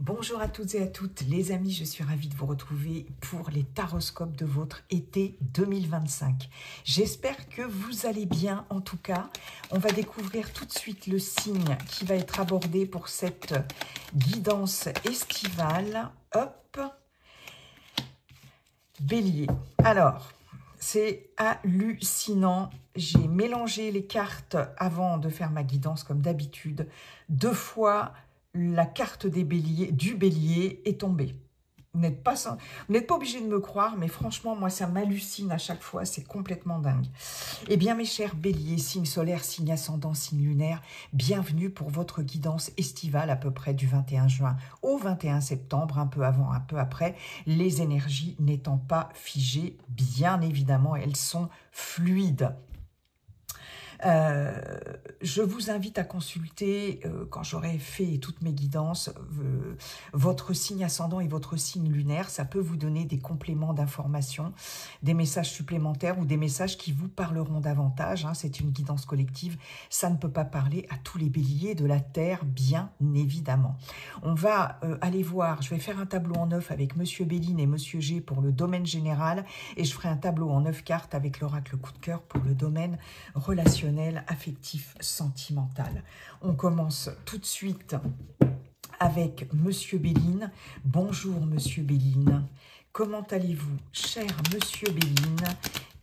Bonjour à toutes et à toutes, les amis, je suis ravie de vous retrouver pour les taroscopes de votre été 2025. J'espère que vous allez bien, en tout cas. On va découvrir tout de suite le signe qui va être abordé pour cette guidance estivale. Hop, Bélier. Alors, c'est hallucinant. J'ai mélangé les cartes avant de faire ma guidance comme d'habitude. 2 fois, la carte des béliers, du bélier est tombée. Vous n'êtes pas obligé de me croire, mais franchement, moi, ça m'hallucine à chaque fois. C'est complètement dingue. Eh bien, mes chers béliers, signe solaire, signe ascendant, signe lunaire, bienvenue pour votre guidance estivale à peu près du 21 juin au 21 septembre, un peu avant, un peu après, les énergies n'étant pas figées, bien évidemment, elles sont fluides. Je vous invite à consulter, quand j'aurai fait toutes mes guidances, votre signe ascendant et votre signe lunaire. Ça peut vous donner des compléments d'informations, des messages supplémentaires ou des messages qui vous parleront davantage. Hein. C'est une guidance collective. Ça ne peut pas parler à tous les béliers de la Terre, bien évidemment. On va aller voir, je vais faire un tableau en 9 avec Monsieur Béline et Monsieur G pour le domaine général et je ferai un tableau en 9 cartes avec l'oracle coup de cœur pour le domaine relationnel, affectif, sentimental. On commence tout de suite avec Monsieur Béline. Bonjour Monsieur Béline. Comment allez-vous, cher Monsieur Béline?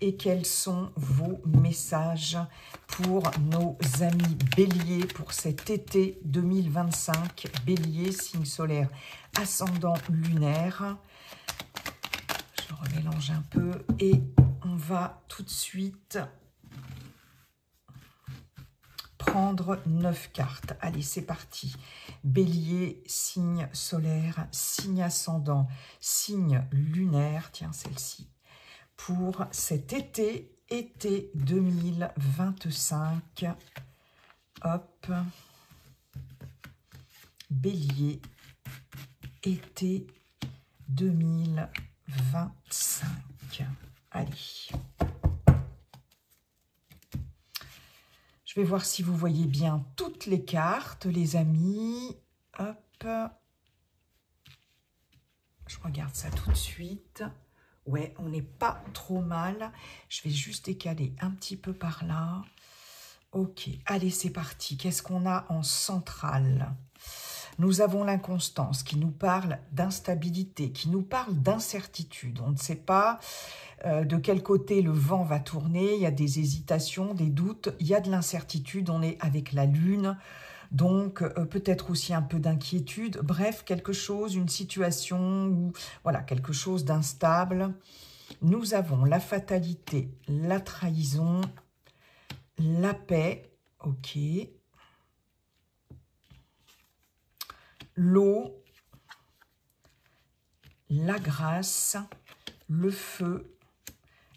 Et quels sont vos messages pour nos amis béliers pour cet été 2025? Bélier, signe solaire, ascendant lunaire. Je remélange un peu et on va tout de suite prendre 9 cartes. Allez, c'est parti. Bélier, signe solaire, signe ascendant, signe lunaire. Tiens, celle-ci. Pour cet été 2025. Hop. Bélier, été 2025. Allez. Je vais voir si vous voyez bien toutes les cartes, les amis. Hop. Je regarde ça tout de suite. Ouais, on n'est pas trop mal. Je vais juste décaler un petit peu par là. Ok, allez, c'est parti. Qu'est-ce qu'on a en centrale? Nous avons l'inconstance qui nous parle d'instabilité, qui nous parle d'incertitude. On ne sait pas de quel côté le vent va tourner. Il y a des hésitations, des doutes. Il y a de l'incertitude. On est avec la lune. Donc, peut-être aussi un peu d'inquiétude. Bref, quelque chose, une situation, ou voilà, quelque chose d'instable. Nous avons la fatalité, la trahison, la paix. Ok. L'eau, la grâce, le feu,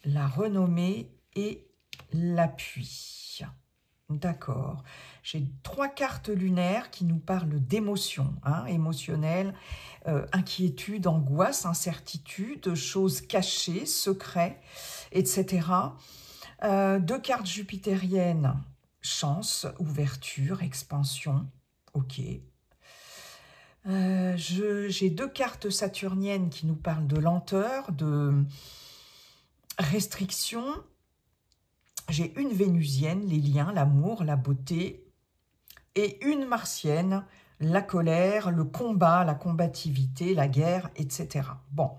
la renommée et l'appui. D'accord. J'ai 3 cartes lunaires qui nous parlent d'émotions, hein, émotionnelles, inquiétude, angoisse, incertitude, choses cachées, secrets, etc. 2 cartes jupitériennes, chance, ouverture, expansion. Ok. J'ai 2 cartes saturniennes qui nous parlent de lenteur, de restriction. J'ai une vénusienne, les liens, l'amour, la beauté, et une martienne, la colère, le combat, la combativité, la guerre, etc. Bon,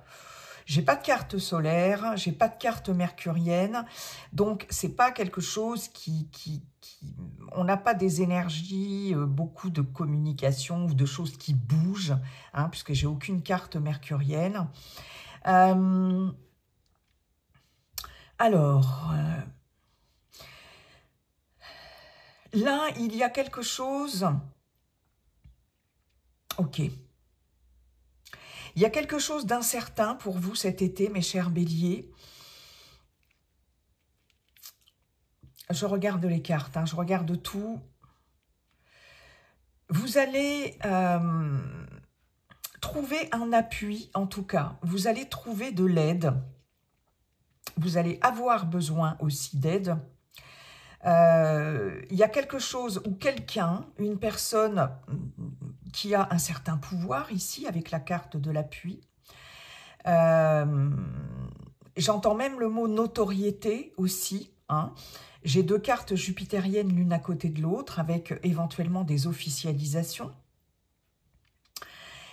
j'ai pas de carte solaire, j'ai pas de carte mercurienne, donc c'est pas quelque chose on n'a pas des énergies, beaucoup de communication ou de choses qui bougent, hein, puisque j'ai aucune carte mercurienne. Alors, là, il y a quelque chose. Ok. Il y a quelque chose d'incertain pour vous cet été, mes chers béliers. Je regarde les cartes, hein, je regarde tout. Vous allez trouver un appui, en tout cas. Vous allez trouver de l'aide. Vous allez avoir besoin aussi d'aide. Il y a quelque chose ou quelqu'un, une personne qui a un certain pouvoir ici avec la carte de l'appui. J'entends même le mot notoriété aussi, hein. J'ai 2 cartes jupitériennes l'une à côté de l'autre avec éventuellement des officialisations.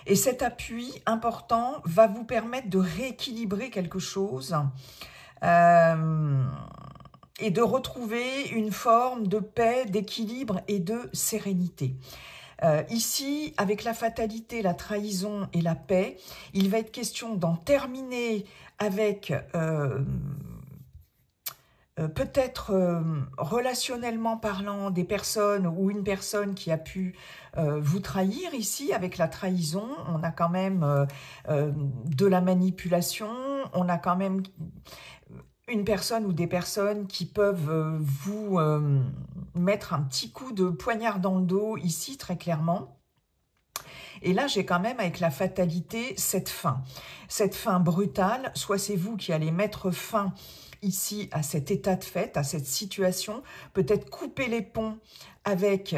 Et cet appui important va vous permettre de rééquilibrer quelque chose et de retrouver une forme de paix, d'équilibre et de sérénité. Ici, avec la fatalité, la trahison et la paix, il va être question d'en terminer avec peut-être relationnellement parlant des personnes ou une personne qui a pu vous trahir. Ici, avec la trahison, on a quand même de la manipulation, on a quand même une personne ou des personnes qui peuvent vous mettre un petit coup de poignard dans le dos ici, très clairement. Et là, j'ai quand même avec la fatalité cette fin brutale. Soit c'est vous qui allez mettre fin ici à cet état de fait, à cette situation, peut-être couper les ponts avec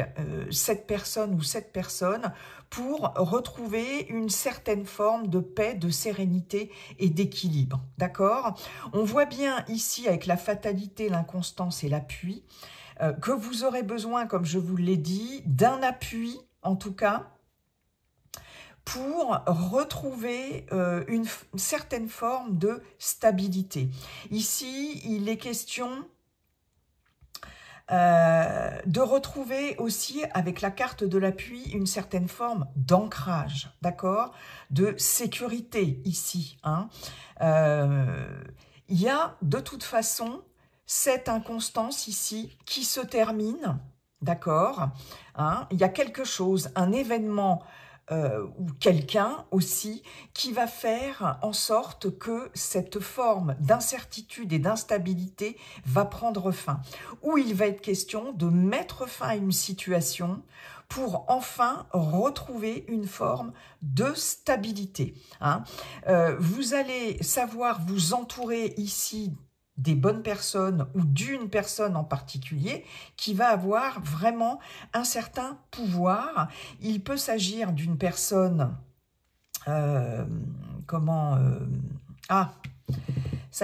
cette personne ou cette personne pour retrouver une certaine forme de paix, de sérénité et d'équilibre. D'accord? On voit bien ici avec la fatalité, l'inconstance et l'appui que vous aurez besoin, comme je vous l'ai dit, d'un appui en tout cas, pour retrouver une certaine forme de stabilité. Ici, il est question de retrouver aussi, avec la carte de l'appui, une certaine forme d'ancrage, d'accord, de sécurité ici. Hein. Il y a de toute façon cette inconstance ici qui se termine, d'accord, hein. Il y a quelque chose, un événement ou quelqu'un aussi qui va faire en sorte que cette forme d'incertitude et d'instabilité va prendre fin. Où il va être question de mettre fin à une situation pour enfin retrouver une forme de stabilité. Hein. Vous allez savoir vous entourer ici des bonnes personnes ou d'une personne en particulier qui va avoir vraiment un certain pouvoir. Il peut s'agir d'une personne, ça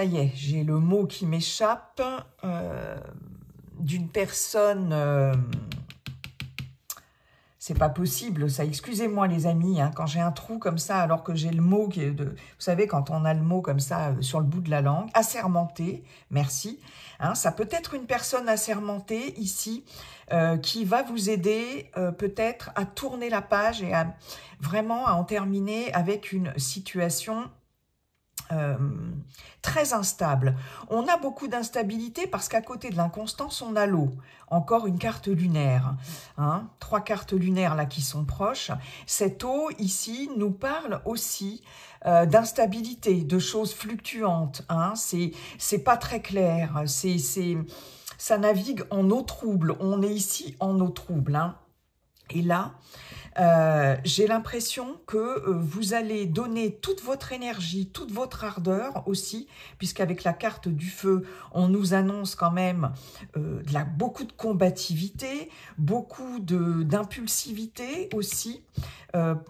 y est, j'ai le mot qui m'échappe, d'une personne... c'est pas possible, ça. Excusez-moi les amis, hein, quand j'ai un trou comme ça, alors que j'ai le mot qui est de... Vous savez, quand on a le mot comme ça sur le bout de la langue, assermenté, merci. Hein, ça peut être une personne assermentée ici qui va vous aider peut-être à tourner la page et à vraiment à en terminer avec une situation très instable. On a beaucoup d'instabilité parce qu'à côté de l'inconstance, on a l'eau. Encore une carte lunaire. Hein, 3 cartes lunaires là qui sont proches. Cette eau ici nous parle aussi d'instabilité, de choses fluctuantes. Hein, c'est pas très clair. Ça navigue en eau trouble. On est ici en eau trouble. Hein. Et là... j'ai l'impression que vous allez donner toute votre énergie, toute votre ardeur aussi, puisqu'avec la carte du feu, on nous annonce quand même beaucoup de combativité, beaucoup d'impulsivité aussi,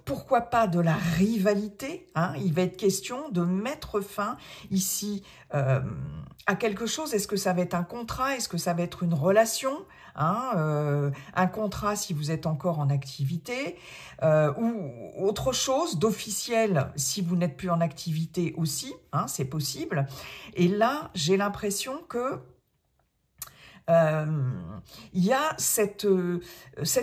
pourquoi pas de la rivalité, hein. Il va être question de mettre fin ici à quelque chose. Est-ce que ça va être un contrat? Est-ce que ça va être une relation? Hein, un contrat si vous êtes encore en activité, ou autre chose d'officiel si vous n'êtes plus en activité aussi, hein, c'est possible. Et là, j'ai l'impression que il y a cette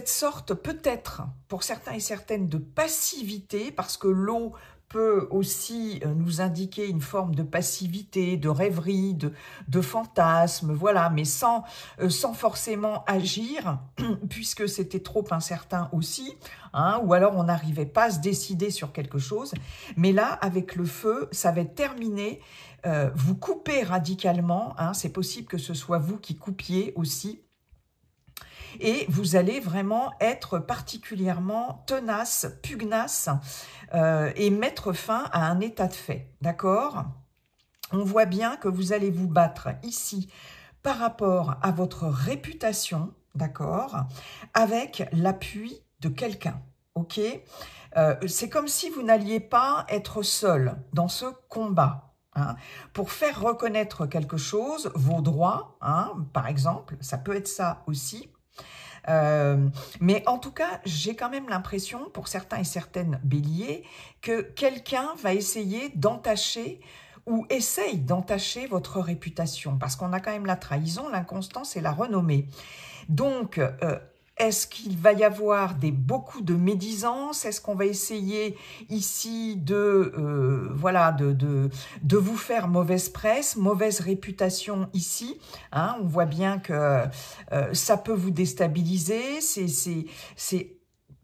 sorte, peut-être, pour certains et certaines, de passivité, parce que l'eau peut aussi nous indiquer une forme de passivité, de rêverie, de fantasme, voilà, mais sans forcément agir, puisque c'était trop incertain aussi, hein, ou alors on n'arrivait pas à se décider sur quelque chose. Mais là, avec le feu, ça va être terminé. Vous coupez radicalement, hein, c'est possible que ce soit vous qui coupiez aussi, et vous allez vraiment être particulièrement tenace, pugnace, et mettre fin à un état de fait, d'accord? On voit bien que vous allez vous battre ici par rapport à votre réputation, d'accord? Avec l'appui de quelqu'un, ok? C'est comme si vous n'alliez pas être seul dans ce combat. Hein, pour faire reconnaître quelque chose, vos droits, hein, par exemple, ça peut être ça aussi. Mais en tout cas, j'ai quand même l'impression, pour certains et certaines béliers, que quelqu'un va essayer d'entacher ou essaye d'entacher votre réputation, parce qu'on a quand même la trahison, l'inconstance et la renommée. Donc, est-ce qu'il va y avoir beaucoup de médisance? Est-ce qu'on va essayer ici voilà, de vous faire mauvaise presse, mauvaise réputation ici, hein? On voit bien que ça peut vous déstabiliser, c'est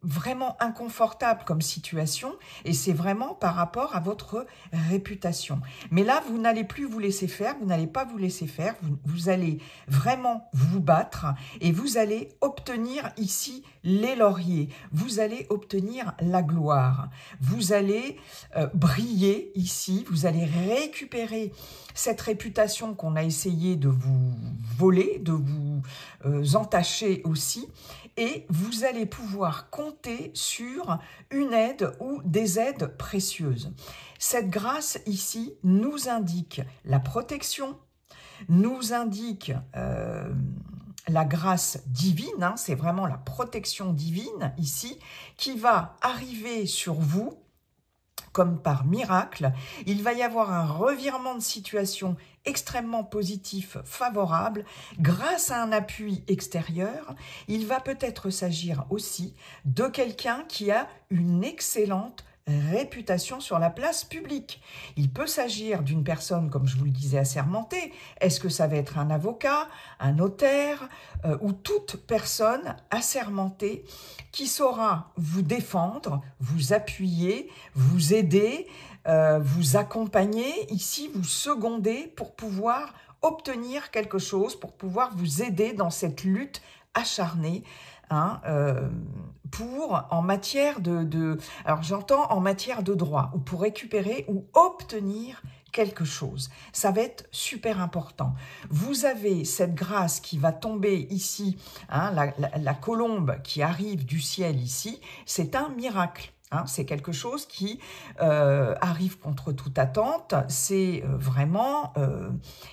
vraiment inconfortable comme situation et c'est vraiment par rapport à votre réputation. Mais là, vous n'allez plus vous laisser faire, vous n'allez pas vous laisser faire, vous allez vraiment vous battre et vous allez obtenir ici les lauriers, vous allez obtenir la gloire, vous allez briller ici, vous allez récupérer cette réputation qu'on a essayé de vous voler, de vous entacher aussi, et vous allez pouvoir compter sur une aide ou des aides précieuses. Cette grâce ici nous indique la protection, nous indique la grâce divine, hein, c'est vraiment la protection divine ici, qui va arriver sur vous comme par miracle. Il va y avoir un revirement de situation extrêmement positif, favorable, grâce à un appui extérieur. Il va peut-être s'agir aussi de quelqu'un qui a une excellente réputation sur la place publique. Il peut s'agir d'une personne, comme je vous le disais, assermentée. Est-ce que ça va être un avocat, un notaire ou toute personne assermentée qui saura vous défendre, vous appuyer, vous aider, vous accompagner, ici vous seconder pour pouvoir obtenir quelque chose, pour pouvoir vous aider dans cette lutte acharnée, hein, en matière alors j'entends en matière de droit, ou pour récupérer ou obtenir quelque chose. Ça va être super important. Vous avez cette grâce qui va tomber ici, hein, la colombe qui arrive du ciel ici, c'est un miracle. Hein, c'est quelque chose qui arrive contre toute attente, c'est vraiment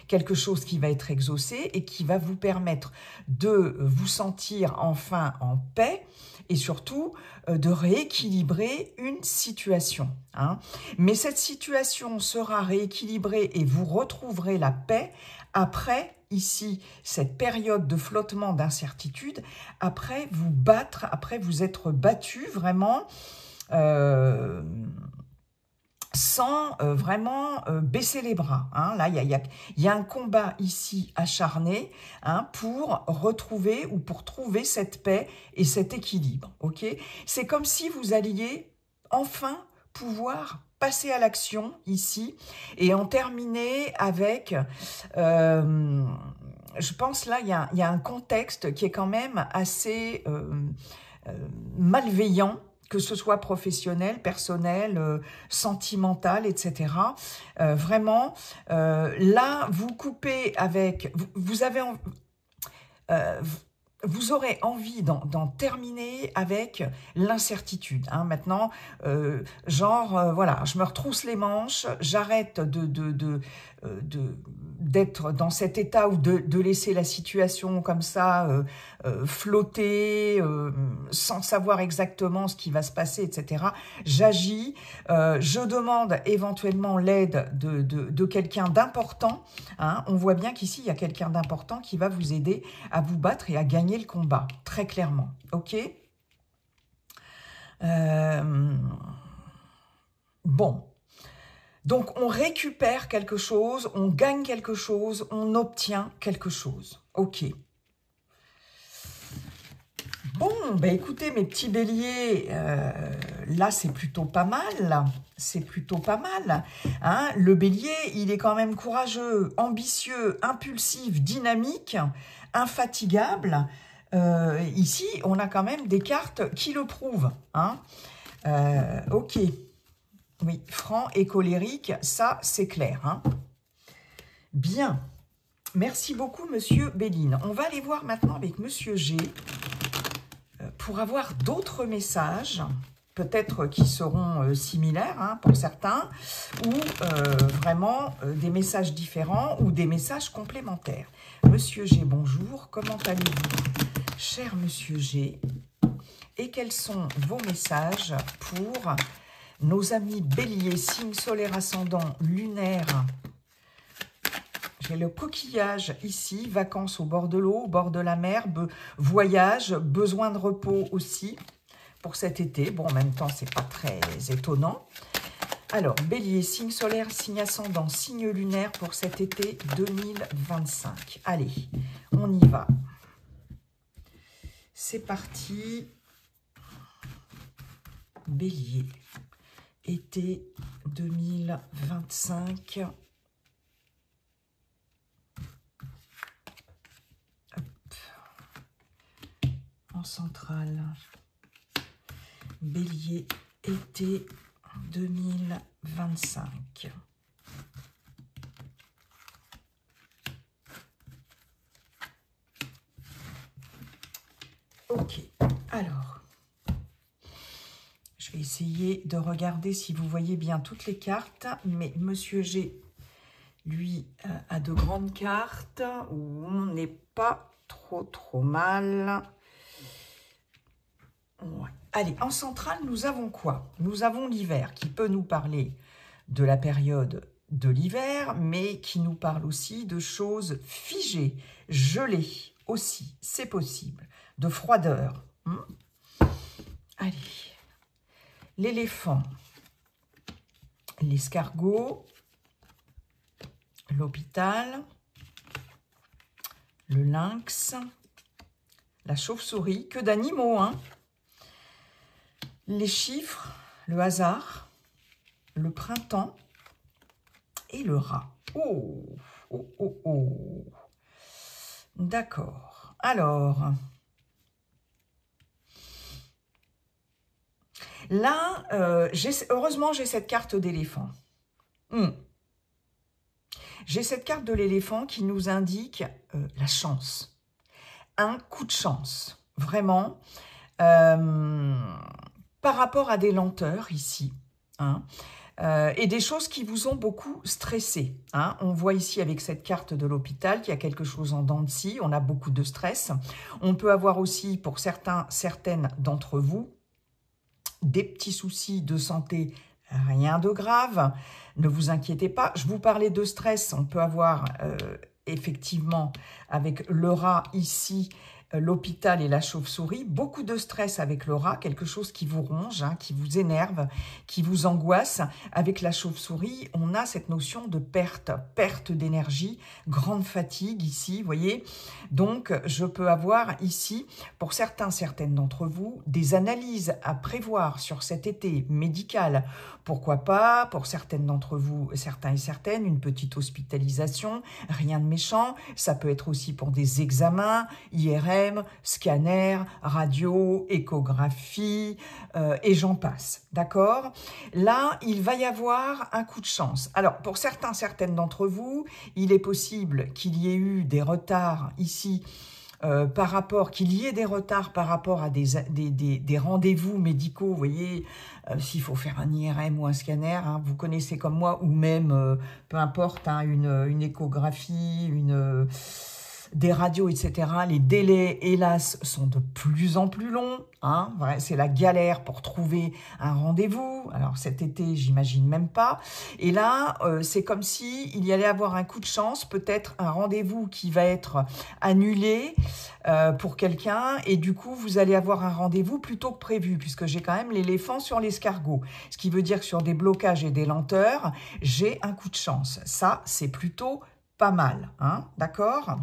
quelque chose qui va être exaucé et qui va vous permettre de vous sentir enfin en paix et surtout de rééquilibrer une situation. Hein. Mais cette situation sera rééquilibrée et vous retrouverez la paix après, ici, cette période de flottement, d'incertitude, après vous battre, après vous être battu vraiment sans vraiment baisser les bras. Hein. Là, il y a un combat ici acharné, hein, pour retrouver ou pour trouver cette paix et cet équilibre. Okay, c'est comme si vous alliez enfin pouvoir passer à l'action ici et en terminer avec... je pense là, il y a un contexte qui est quand même assez malveillant, que ce soit professionnel, personnel, sentimental, etc. Vraiment, là, vous coupez avec... Vous aurez envie d'en terminer avec l'incertitude. Hein. Maintenant, voilà, je me retrousse les manches, j'arrête d'être dans cet état ou de laisser la situation comme ça flotter, sans savoir exactement ce qui va se passer, etc. J'agis, je demande éventuellement l'aide de quelqu'un d'important. Hein. On voit bien qu'ici, il y a quelqu'un d'important qui va vous aider à vous battre et à gagner le combat, très clairement. Ok ? Bon. Donc, on récupère quelque chose, on gagne quelque chose, on obtient quelque chose. Ok. Bon, ben écoutez, mes petits béliers, là, c'est plutôt pas mal. C'est plutôt pas mal. Hein. Le bélier, il est quand même courageux, ambitieux, impulsif, dynamique, infatigable. Ici, on a quand même des cartes qui le prouvent. Hein. Ok. Oui, franc et colérique, ça, c'est clair. Hein. Bien. Merci beaucoup, Monsieur Béline. On va aller voir maintenant avec Monsieur G pour avoir d'autres messages peut-être qui seront similaires hein, pour certains, ou vraiment des messages différents ou des messages complémentaires. Monsieur G, bonjour, comment allez-vous, cher Monsieur G? Et quels sont vos messages pour nos amis béliers, signe solaire ascendant, lunaire? J'ai le coquillage ici, vacances au bord de l'eau, au bord de la mer, voyage, besoin de repos aussi pour cet été. Bon, en même temps, c'est pas très étonnant. Alors, bélier, signe solaire, signe ascendant, signe lunaire pour cet été 2025. Allez, on y va. C'est parti. Bélier, été 2025. En centrale, Bélier, été 2025. Ok, alors, je vais essayer de regarder si vous voyez bien toutes les cartes, mais Monsieur G, lui, a de grandes cartes où on n'est pas trop mal. Ouais. Allez, en centrale, nous avons quoi? Nous avons l'hiver qui peut nous parler de la période de l'hiver, mais qui nous parle aussi de choses figées, gelées aussi, c'est possible, de froideur. Allez, l'éléphant, l'escargot, l'hôpital, le lynx, la chauve-souris, que d'animaux, hein. Les chiffres, le hasard, le printemps et le rat. Oh, oh, oh, oh. D'accord. Alors, là, heureusement, j'ai cette carte d'éléphant. J'ai cette carte de l'éléphant qui nous indique la chance. Un coup de chance, vraiment. Par rapport à des lenteurs ici, hein, et des choses qui vous ont beaucoup stressé. Hein. On voit ici avec cette carte de l'hôpital qu'il y a quelque chose en dents de scie, on a beaucoup de stress. On peut avoir aussi, pour certaines d'entre vous, des petits soucis de santé, rien de grave. Ne vous inquiétez pas, je vous parlais de stress, on peut avoir effectivement avec le rat ici, l'hôpital et la chauve-souris, beaucoup de stress avec le rat, quelque chose qui vous ronge, hein, qui vous énerve, qui vous angoisse. Avec la chauve-souris, on a cette notion de perte d'énergie, grande fatigue ici, vous voyez. Donc, je peux avoir ici, pour certaines d'entre vous, des analyses à prévoir sur cet été médical. Pourquoi pas, pour certaines d'entre vous, certains et certaines, une petite hospitalisation, rien de méchant. Ça peut être aussi pour des examens, IRM, scanner, radio, échographie, et j'en passe, d'accord? Là, il va y avoir un coup de chance. Alors, pour certaines d'entre vous, il est possible qu'il y ait eu des retards ici, qu'il y ait des retards par rapport à des rendez-vous médicaux, vous voyez, s'il faut faire un IRM ou un scanner, hein, vous connaissez comme moi, ou même, peu importe, hein, une échographie, des radios, etc. Les délais, hélas, sont de plus en plus longs. Hein, c'est la galère pour trouver un rendez-vous. Alors cet été, j'imagine même pas. Et là, c'est comme si il y allait avoir un coup de chance, peut-être un rendez-vous qui va être annulé pour quelqu'un. Et du coup, vous allez avoir un rendez-vous plus tôt que prévu, puisque j'ai quand même l'éléphant sur l'escargot. Ce qui veut dire que sur des blocages et des lenteurs, j'ai un coup de chance. Ça, c'est plutôt pas mal. Hein, d'accord ?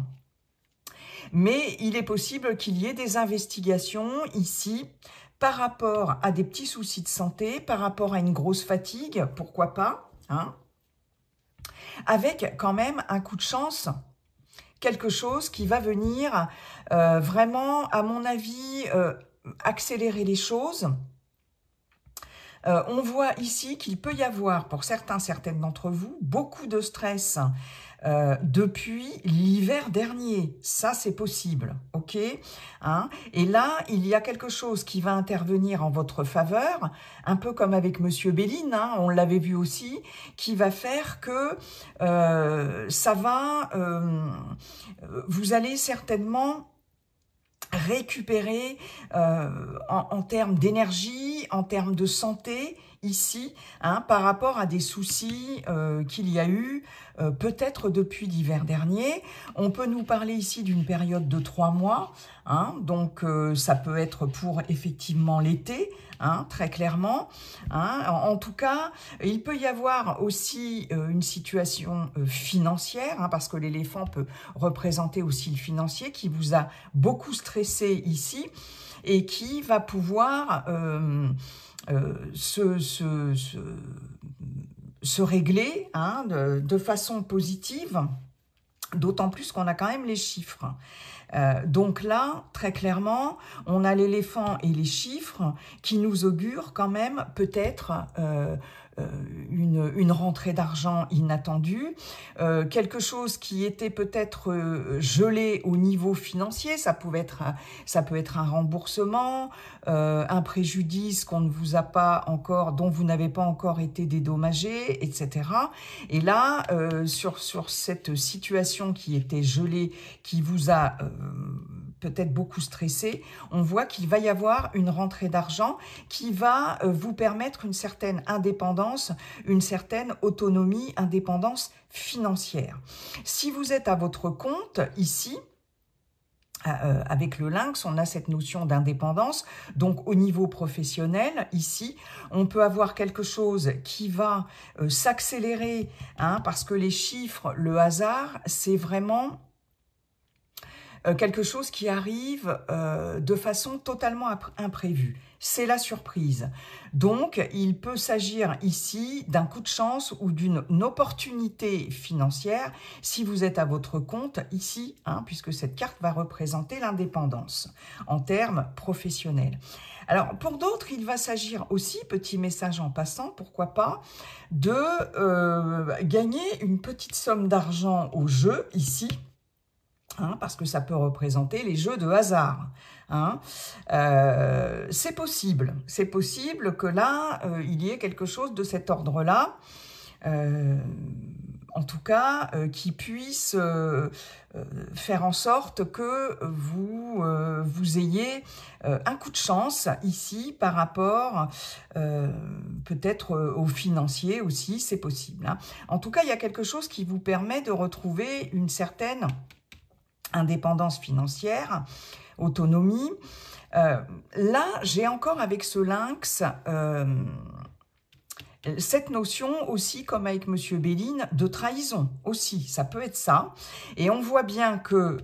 Mais il est possible qu'il y ait des investigations ici par rapport à des petits soucis de santé, par rapport à une grosse fatigue, pourquoi pas, hein, avec quand même un coup de chance, quelque chose qui va venir vraiment, à mon avis, accélérer les choses. On voit ici qu'il peut y avoir, pour certaines d'entre vous, beaucoup de stress depuis l'hiver dernier. Ça, c'est possible, ok, hein? Et là, il y a quelque chose qui va intervenir en votre faveur, un peu comme avec Monsieur Béline, hein, on l'avait vu aussi, qui va faire que ça va, vous allez certainement récupérer en termes d'énergie, en termes de santé, ici, hein, par rapport à des soucis qu'il y a eu peut-être depuis l'hiver dernier. On peut nous parler ici d'une période de 3 mois, hein, donc ça peut être pour effectivement l'été, hein, très clairement. Hein. En tout cas, il peut y avoir aussi une situation financière, hein, parce que l'éléphant peut représenter aussi le financier, qui vous a beaucoup stressé ici et qui va pouvoir se régler, hein, de façon positive, d'autant plus qu'on a quand même les chiffres. Donc là, très clairement, on a l'éléphant et les chiffres qui nous augurent quand même peut-être une rentrée d'argent inattendue, quelque chose qui était peut-être gelé au niveau financier, ça peut être un remboursement, un préjudice qu'on ne vous a pas encore, dont vous n'avez pas encore été dédommagé, etc. Et là, sur cette situation qui était gelée, qui vous a peut-être beaucoup stressé, on voit qu'il va y avoir une rentrée d'argent qui va vous permettre une certaine indépendance, une certaine autonomie, indépendance financière. Si vous êtes à votre compte, ici, avec le lynx, on a cette notion d'indépendance. Donc, au niveau professionnel, ici, on peut avoir quelque chose qui va s'accélérer, hein, parce que les chiffres, le hasard, c'est vraiment quelque chose qui arrive de façon totalement imprévue. C'est la surprise. Donc, il peut s'agir ici d'un coup de chance ou d'une opportunité financière si vous êtes à votre compte ici, hein, puisque cette carte va représenter l'indépendance en termes professionnels. Alors, pour d'autres, il va s'agir aussi, petit message en passant, pourquoi pas, de gagner une petite somme d'argent au jeu ici, hein, parce que ça peut représenter les jeux de hasard. Hein. C'est possible que là, il y ait quelque chose de cet ordre-là, en tout cas, qui puisse faire en sorte que vous ayez un coup de chance ici par rapport peut-être aux financiers aussi, c'est possible. Hein. En tout cas, il y a quelque chose qui vous permet de retrouver une certaine indépendance financière, autonomie. Là, j'ai encore avec ce lynx cette notion aussi, comme avec Monsieur Béline, de trahison aussi, ça peut être ça. Et on voit bien que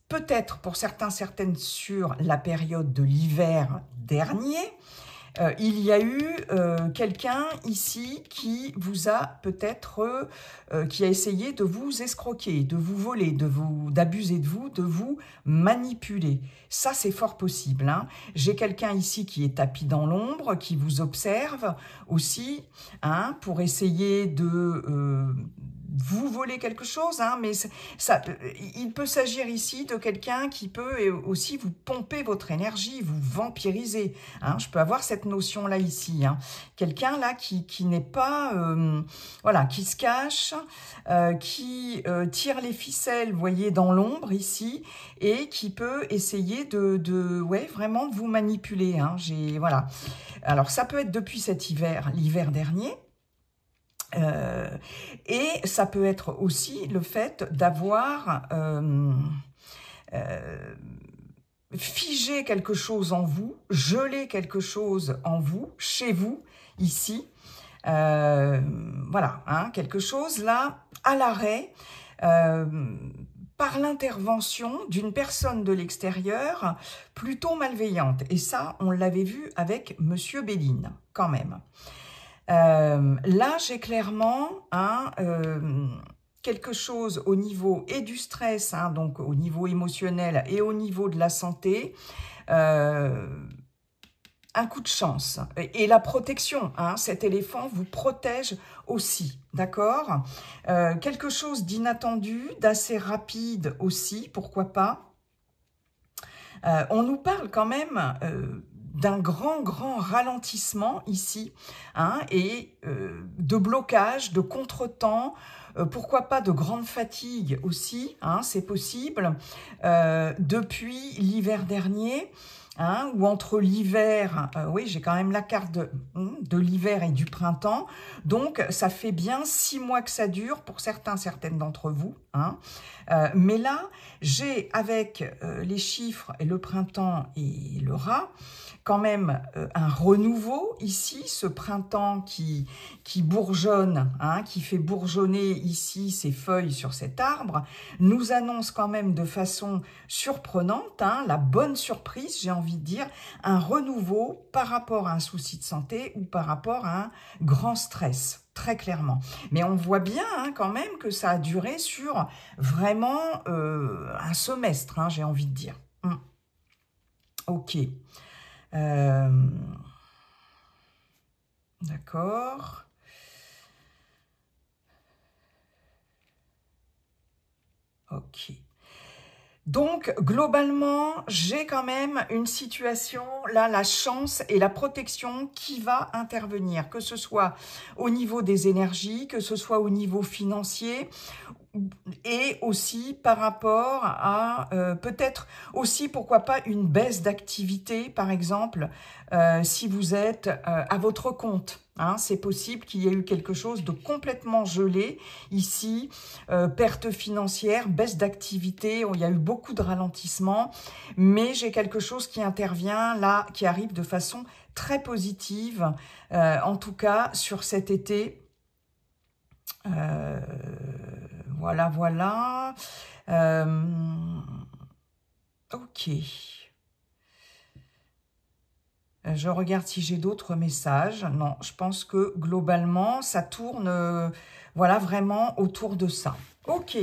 peut-être pour certaines sur la période de l'hiver dernier, il y a eu quelqu'un ici qui vous a peut-être, qui a essayé de vous escroquer, de vous voler, d'abuser de vous manipuler. Ça, c'est fort possible. Hein. J'ai quelqu'un ici qui est tapis dans l'ombre, qui vous observe aussi, hein, pour essayer de vous voler quelque chose, hein, mais il peut s'agir ici de quelqu'un qui peut aussi vous pomper votre énergie, vous vampiriser. Hein. Je peux avoir cette notion-là ici. Hein. Quelqu'un là qui n'est pas... voilà, qui se cache, qui tire les ficelles, vous voyez, dans l'ombre ici, et qui peut essayer ouais, vraiment de vous manipuler. Hein. Voilà. Alors, ça peut être depuis cet hiver, l'hiver dernier, et ça peut être aussi le fait d'avoir figé quelque chose en vous, gelé quelque chose en vous, chez vous, ici. Voilà, hein, quelque chose là, à l'arrêt, par l'intervention d'une personne de l'extérieur plutôt malveillante. Et ça, on l'avait vu avec Monsieur Béline, quand même. Là, j'ai clairement quelque chose au niveau et du stress, hein, donc au niveau émotionnel et au niveau de la santé, un coup de chance. Et la protection, hein, cet éléphant vous protège aussi, d'accord? Quelque chose d'inattendu, d'assez rapide aussi, pourquoi pas. On nous parle quand même d'un grand ralentissement ici, hein, et de blocage, de contretemps, pourquoi pas de grande fatigue aussi, hein, c'est possible, depuis l'hiver dernier, hein, ou entre l'hiver, oui, j'ai quand même la carte de l'hiver et du printemps, donc ça fait bien 6 mois que ça dure pour certaines d'entre vous, hein. Mais là, j'ai avec les chiffres et le printemps et le rat, quand même un renouveau ici, ce printemps qui bourgeonne, hein, qui fait bourgeonner ici ses feuilles sur cet arbre, nous annonce quand même de façon surprenante, hein, la bonne surprise, j'ai envie de dire, un renouveau par rapport à un souci de santé ou par rapport à un grand stress, très clairement. Mais on voit bien hein, quand même que ça a duré sur vraiment un semestre, hein, j'ai envie de dire. Ok. D'accord. Ok. Donc, globalement, j'ai quand même une situation, là, la chance et la protection qui va intervenir, que ce soit au niveau des énergies, que ce soit au niveau financier, et aussi par rapport à peut-être aussi, pourquoi pas, une baisse d'activité, par exemple, si vous êtes à votre compte. Hein, c'est possible qu'il y ait eu quelque chose de complètement gelé ici, perte financière, baisse d'activité, il y a eu beaucoup de ralentissement, mais j'ai quelque chose qui intervient là, qui arrive de façon très positive, en tout cas sur cet été. Voilà. Ok. Je regarde si j'ai d'autres messages. Non, je pense que globalement, ça tourne voilà, vraiment autour de ça. Ok.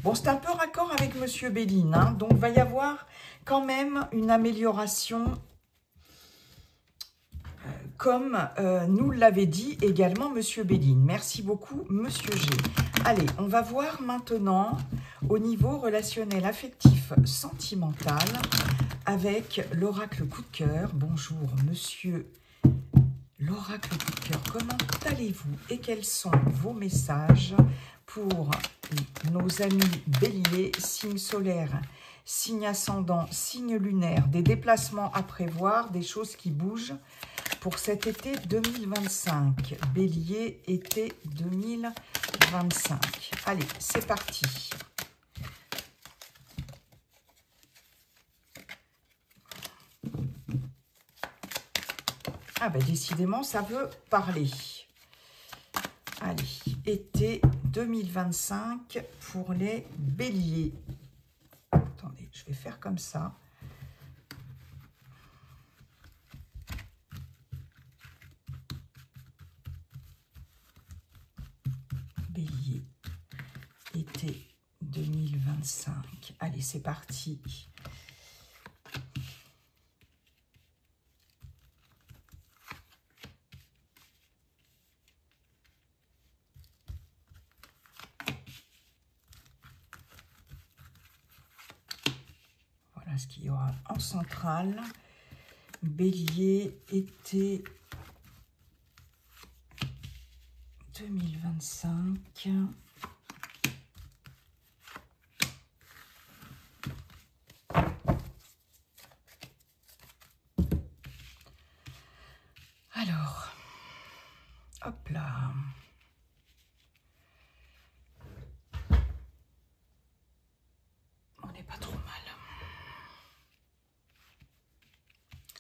Bon, c'est un peu raccord avec Monsieur Béline. Hein, donc, il va y avoir quand même une amélioration comme nous l'avait dit également Monsieur Béline. Merci beaucoup, Monsieur G. Allez, on va voir maintenant au niveau relationnel, affectif, sentimental, avec l'oracle coup de cœur. Bonjour, Monsieur l'oracle coup de cœur. Comment allez-vous et quels sont vos messages pour nos amis béliers, signe solaire, signe ascendant, signe lunaire, des déplacements à prévoir, des choses qui bougent pour cet été 2025. Bélier, été 2025. Allez, c'est parti. Ah ben décidément, ça veut parler. Allez, été 2025 pour les béliers. Attendez, je vais faire comme ça. Bélier, été 2025. Allez, c'est parti. Voilà ce qu'il y aura en centrale. Bélier, été 2025. Alors, hop là. On n'est pas trop mal.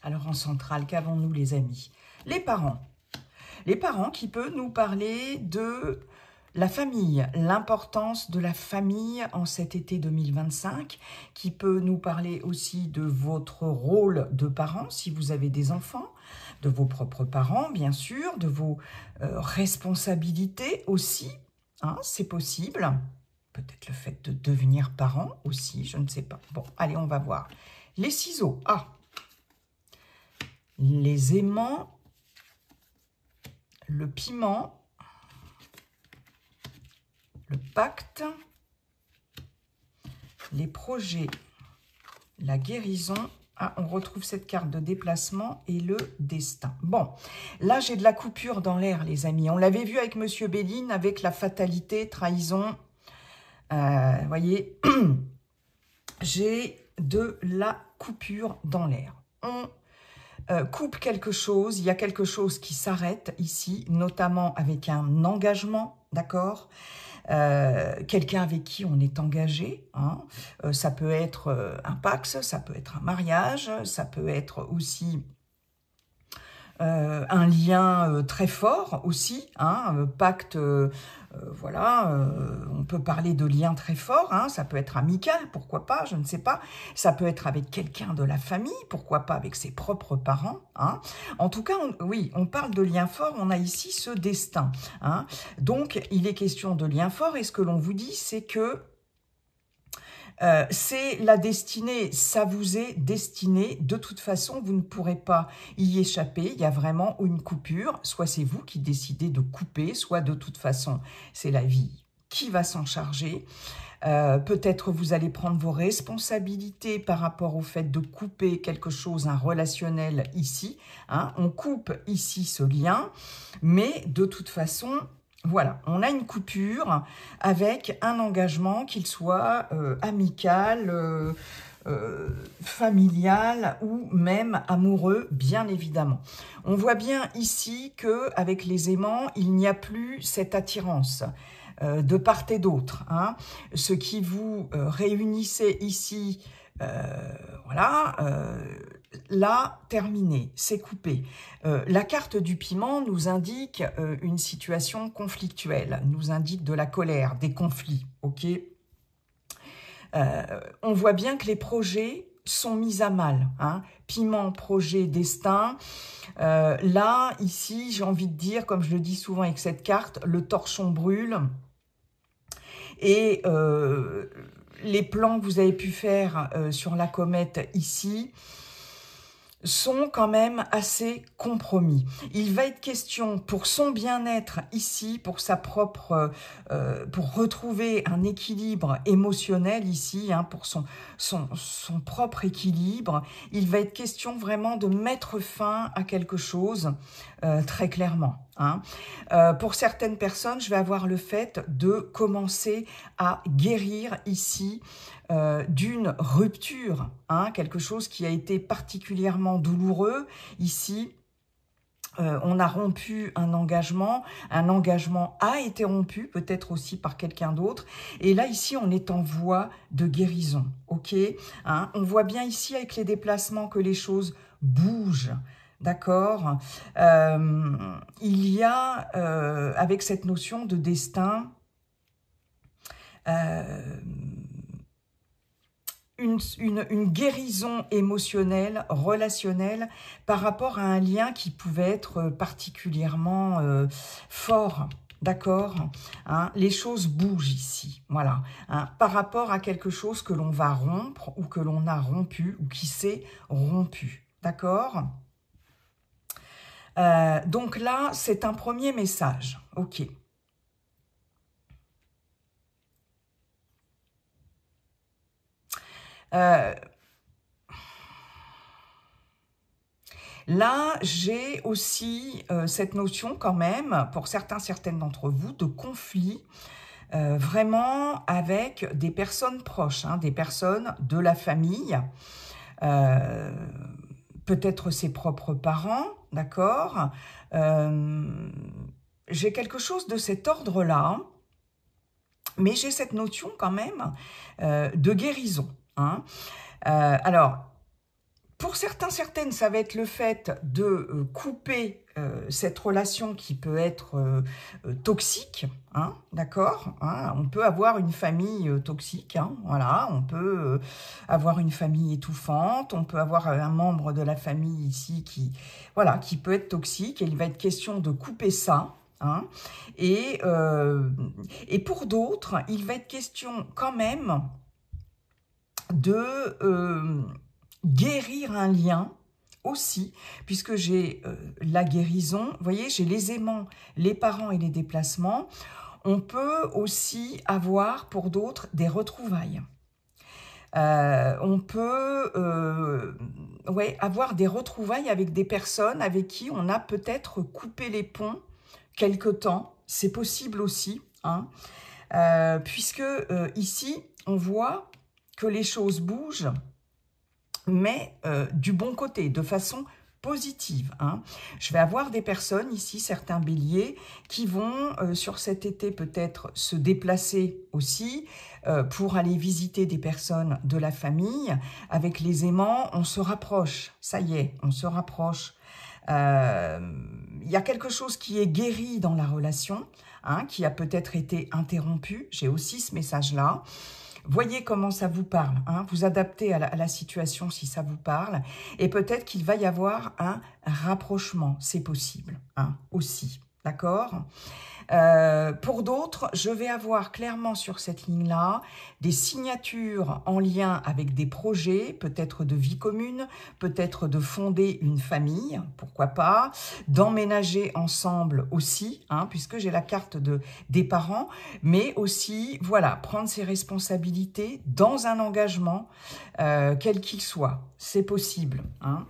Alors en centrale, qu'avons-nous les amis? Les parents. Les parents qui peuvent nous parler de la famille, l'importance de la famille en cet été 2025, qui peut nous parler aussi de votre rôle de parent, si vous avez des enfants, de vos propres parents, bien sûr, de vos responsabilités aussi, hein, c'est possible. Peut-être le fait de devenir parent aussi, je ne sais pas. Bon, allez, on va voir. Les ciseaux, les aimants, le piment, le pacte, les projets, la guérison. Ah, on retrouve cette carte de déplacement et le destin. Bon, là, j'ai de la coupure dans l'air, les amis. On l'avait vu avec Monsieur Béline, avec la fatalité, trahison. Vous voyez, j'ai de la coupure dans l'air. On coupe quelque chose, il y a quelque chose qui s'arrête ici, notamment avec un engagement, d'accord ? Quelqu'un avec qui on est engagé, hein. Ça peut être un pax, ça peut être un mariage, ça peut être aussi un lien très fort aussi, hein, pacte, voilà, on peut parler de lien très fort, hein, ça peut être amical, pourquoi pas, je ne sais pas, ça peut être avec quelqu'un de la famille, pourquoi pas avec ses propres parents, hein. En tout cas, oui, on parle de lien fort, on a ici ce destin, hein. Donc, il est question de lien fort, et ce que l'on vous dit, c'est que c'est la destinée, ça vous est destiné. De toute façon, vous ne pourrez pas y échapper. Il y a vraiment une coupure. Soit c'est vous qui décidez de couper, soit de toute façon, c'est la vie qui va s'en charger. Peut-être vous allez prendre vos responsabilités par rapport au fait de couper quelque chose, un relationnel ici, hein. On coupe ici ce lien, mais de toute façon... Voilà, on a une coupure avec un engagement, qu'il soit amical, familial ou même amoureux, bien évidemment. On voit bien ici qu'avec les aimants, il n'y a plus cette attirance de part et d'autre, hein. Ce qui vous réunissait ici, voilà... là, terminé, c'est coupé. La carte du piment nous indique une situation conflictuelle, nous indique de la colère, des conflits, ok. On voit bien que les projets sont mis à mal, hein. Piment, projet, destin. Là, ici, j'ai envie de dire, comme je le dis souvent avec cette carte, le torchon brûle. Et les plans que vous avez pu faire sur la comète ici, sont quand même assez compromis. Il va être question pour son bien-être ici, pour sa propre, pour retrouver un équilibre émotionnel ici, hein, pour son propre équilibre. Il va être question vraiment de mettre fin à quelque chose très clairement, hein. Pour certaines personnes, je vais avoir le fait de commencer à guérir ici d'une rupture, hein, quelque chose qui a été particulièrement douloureux. Ici, on a rompu un engagement a été rompu, peut-être aussi par quelqu'un d'autre. Et là, ici, on est en voie de guérison, ok, hein. On voit bien ici, avec les déplacements, que les choses bougent. D'accord. Il y a, avec cette notion de destin, une guérison émotionnelle, relationnelle, par rapport à un lien qui pouvait être particulièrement fort. D'accord, hein, les choses bougent ici, voilà, hein, par rapport à quelque chose que l'on va rompre ou que l'on a rompu ou qui s'est rompu. D'accord. Donc là, c'est un premier message. Ok. Là, j'ai aussi cette notion quand même, pour certaines d'entre vous, de conflit vraiment avec des personnes proches, hein, des personnes de la famille, peut-être ses propres parents, d'accord. J'ai quelque chose de cet ordre-là, mais j'ai cette notion quand même de guérison, hein. Alors, pour certaines, ça va être le fait de couper cette relation qui peut être toxique, hein, d'accord, hein. On peut avoir une famille toxique, hein, voilà, on peut avoir une famille étouffante, on peut avoir un membre de la famille ici qui, voilà, qui peut être toxique, et il va être question de couper ça, hein. Et pour d'autres, il va être question quand même de... guérir un lien aussi, puisque j'ai la guérison, vous voyez, j'ai les aimants, les parents et les déplacements. On peut aussi avoir pour d'autres des retrouvailles. On peut ouais, avoir des retrouvailles avec des personnes avec qui on a peut-être coupé les ponts quelque temps. C'est possible aussi, hein, puisque ici, on voit que les choses bougent, mais du bon côté, de façon positive, hein. Je vais avoir des personnes ici, certains béliers, qui vont sur cet été peut-être se déplacer aussi pour aller visiter des personnes de la famille. Avec les aimants, on se rapproche, ça y est, on se rapproche. Il y a quelque chose qui est guéri dans la relation, hein, qui a peut-être été interrompu. J'ai aussi ce message-là. Voyez comment ça vous parle, hein, vous adaptez à la situation si ça vous parle, et peut-être qu'il va y avoir un rapprochement, c'est possible, hein, aussi, d'accord ? Pour d'autres, je vais avoir clairement sur cette ligne-là des signatures en lien avec des projets, peut-être de vie commune, peut-être de fonder une famille, pourquoi pas, d'emménager ensemble aussi, hein, puisque j'ai la carte des parents, mais aussi, voilà, prendre ses responsabilités dans un engagement, quel qu'il soit, c'est possible, hein.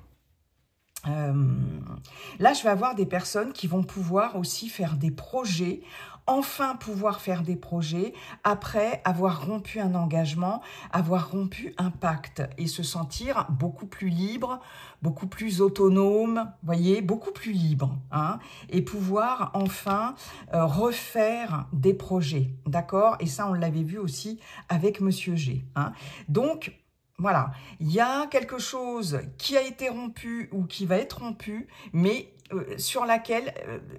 Là, je vais avoir des personnes qui vont pouvoir aussi faire des projets, enfin pouvoir faire des projets après avoir rompu un engagement, avoir rompu un pacte et se sentir beaucoup plus libre, beaucoup plus autonome, voyez, beaucoup plus libre, hein, et pouvoir enfin refaire des projets, d'accord? Et ça, on l'avait vu aussi avec Monsieur G, hein. Donc, voilà, il y a quelque chose qui a été rompu ou qui va être rompu, mais sur laquelle,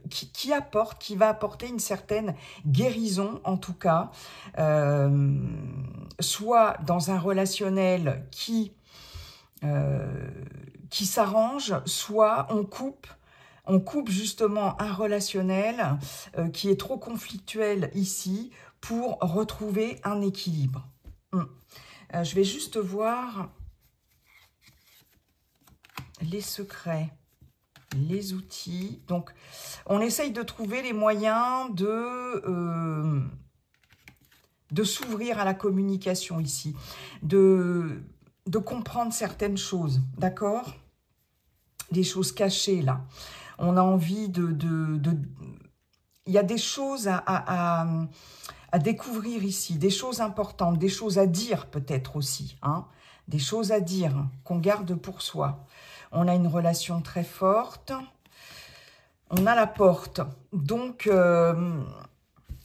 qui va apporter une certaine guérison, en tout cas, soit dans un relationnel qui s'arrange, soit on coupe justement un relationnel qui est trop conflictuel ici pour retrouver un équilibre. Je vais juste voir les secrets, les outils. Donc, on essaye de trouver les moyens de s'ouvrir à la communication ici, de comprendre certaines choses, d'accord? Des choses cachées, là. On a envie il y a des choses à découvrir ici, des choses importantes, des choses à dire peut-être aussi, hein, des choses à dire qu'on garde pour soi. On a une relation très forte, on a la porte, donc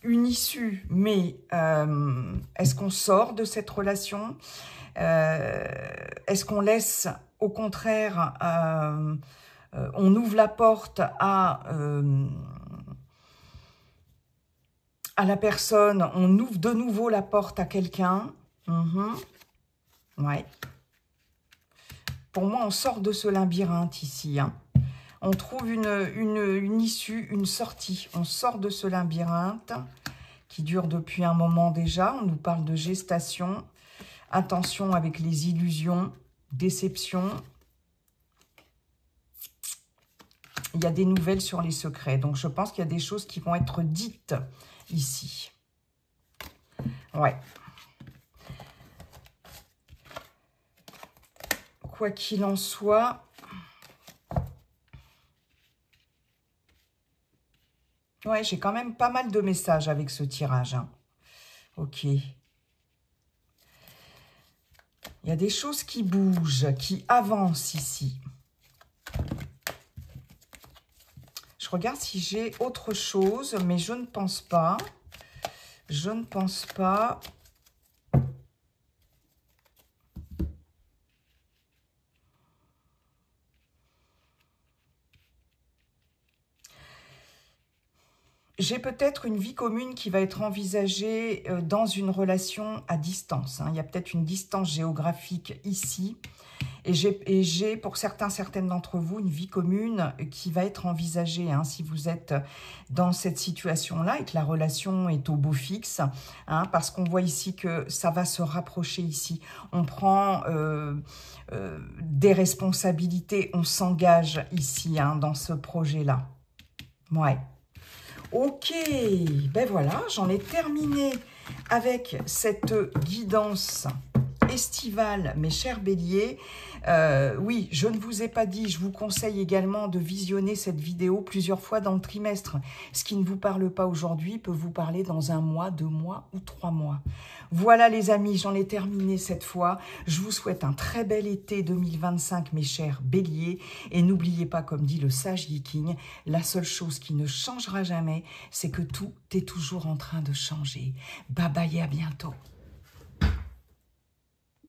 une issue, mais est-ce qu'on sort de cette relation? Est-ce qu'on laisse, au contraire, on ouvre la porte à la personne, on ouvre de nouveau la porte à quelqu'un. Ouais. Pour moi, on sort de ce labyrinthe ici, hein. On trouve une issue, une sortie. On sort de ce labyrinthe qui dure depuis un moment déjà. On nous parle de gestation. Attention avec les illusions, déception. Il y a des nouvelles sur les secrets. Donc, je pense qu'il y a des choses qui vont être dites ici. Ouais. Quoi qu'il en soit, ouais, j'ai quand même pas mal de messages avec ce tirage, hein. Ok. Il y a des choses qui bougent, qui avancent ici. Je regarde si j'ai autre chose, mais je ne pense pas. Je ne pense pas. J'ai peut-être une vie commune qui va être envisagée dans une relation à distance, hein. Il y a peut-être une distance géographique ici. Et j'ai pour certaines d'entre vous, une vie commune qui va être envisagée, hein, si vous êtes dans cette situation-là et que la relation est au beau fixe, hein, parce qu'on voit ici que ça va se rapprocher ici. On prend des responsabilités, on s'engage ici, hein, dans ce projet-là. Ouais. Ok, ben voilà, j'en ai terminé avec cette guidance estivale, mes chers béliers. Oui, je ne vous ai pas dit, je vous conseille également de visionner cette vidéo plusieurs fois dans le trimestre. Ce qui ne vous parle pas aujourd'hui peut vous parler dans 1 mois, 2 mois ou 3 mois. Voilà les amis, j'en ai terminé cette fois. Je vous souhaite un très bel été 2025, mes chers béliers. Et n'oubliez pas, comme dit le sage Viking, la seule chose qui ne changera jamais, c'est que tout est toujours en train de changer. Bye bye et à bientôt.